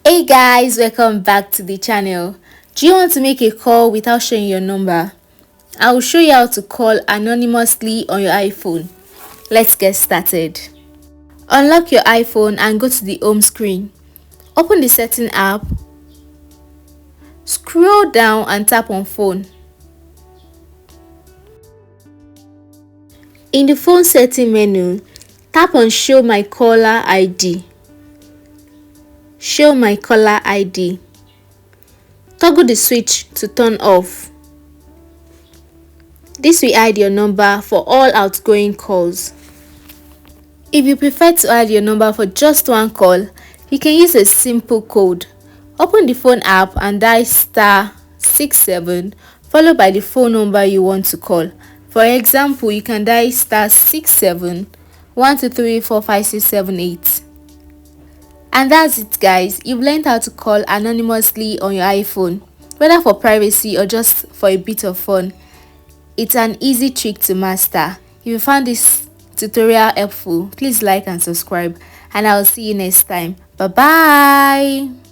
Hey guys, welcome back to the channel. Do you want to make a call without showing your number? I will show you how to call anonymously on your iPhone. Let's get started. Unlock your iPhone and go to the home screen. Open the setting app. Scroll down and tap on phone. In the phone setting menu, tap on show my caller ID. Show my caller ID. Toggle the switch to turn off. This will hide your number for all outgoing calls. If you prefer to hide your number for just one call, you can use a simple code. Open the phone app and dial *67 followed by the phone number you want to call. For example, you can dial *67 123456778. And that's it guys, you've learned how to call anonymously on your iPhone, whether for privacy or just for a bit of fun. It's an easy trick to master. If you found this tutorial helpful, please like and subscribe, and I'll see you next time. Bye bye.